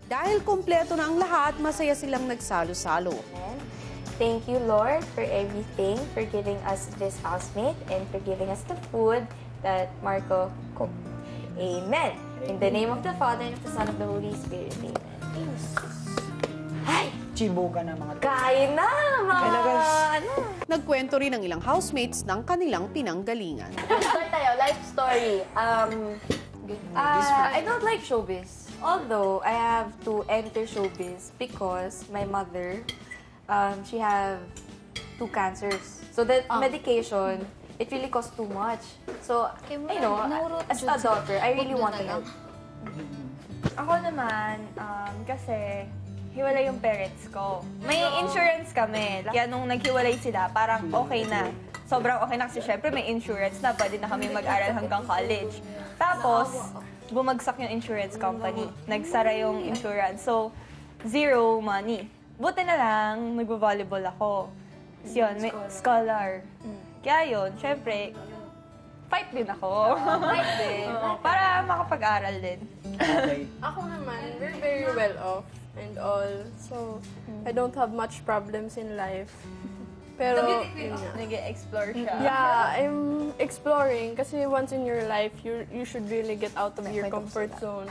Dahil kumpleto na ang lahat, masaya silang nagsalo-salo. Thank you, Lord, for everything, for giving us this housemate and for giving us the food that Marco cooked. Amen. In the name of the Father, and of the Son, and of the Holy Spirit. Amen. Ay! Chibo ka na mga Kain na, mga ano. Nagkwento rin ang ilang housemates ng kanilang pinanggalingan. Start tayo, life story. I don't like showbiz. Although, I have to enter showbiz because my mother, she have 2 cancers. So, the medication, it really costs too much. So, you know, as a daughter, I really want to help. Ako naman, kasi hiwalay yung parents ko. May insurance kami. Kaya nung naghiwalay sila, parang okay na. Sobrang okay na kasi syempre may insurance na. Pwede na kami mag-aral hanggang college. Tapos, bumagsak yung insurance company. Nagsara yung insurance. So, zero money. Buti na lang, nag-volleyball ako. So, yun, may scholar. Kaya yun, syempre, fight din ako. Fight din. Para makapag-aral din. Okay. Ako naman, we're very well off and all. So, I don't have much problems in life. Pero, yun nga. Nag-explore siya. Yeah, I'm exploring kasi once in your life, you should really get out of your comfort zone.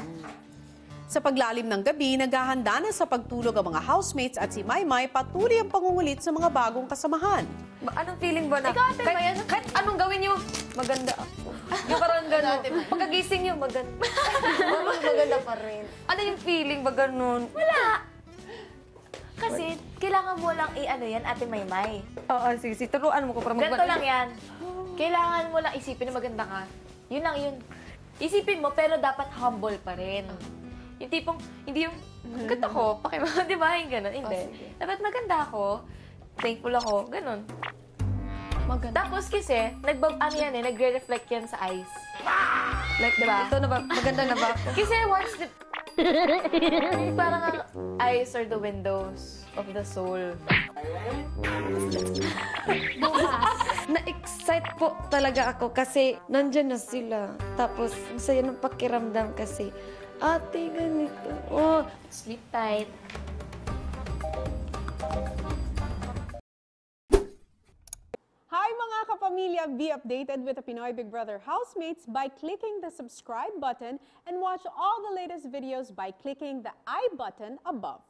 Sa paglalim ng gabi, naghahanda na sa pagtulog ang mga housemates at si Maymay patuloy ang pangungulit sa mga bagong kasamahan. Anong feeling ba na? Kahit anong gawin niyo, maganda ako. Yung parang gano'n. Pagkagising niyo, maganda. Maganda pa rin. Ano yung feeling ba gano'n? Wala. Kasi, kailangan mo lang i-ano yan, Ate Maymay. Oo, sige. Turuan mo ko para Ganito lang yan. Kailangan mo lang isipin na maganda ka. Yun lang yun. Isipin mo, pero dapat humble pa rin. Yung tipong, hindi yung, maganda ko, di ba? Yung gano'n. Hindi. Dapat maganda ako, thankful ako, gano'n. Maganda. Tapos kasi, nagre-reflect yan sa eyes. Like, di ba? Ito na ba? Maganda na ba? Kasi once the... Parang ang eyes are the windows of the soul. Na-excite po talaga ako kasi nandyan na sila. Tapos, ang saya ng pakiramdam kasi, ate, ganito. Oh, Sleep tight. Hi mga kapamilya! Be updated with the Pinoy Big Brother housemates by clicking the subscribe button and watch all the latest videos by clicking the I button above.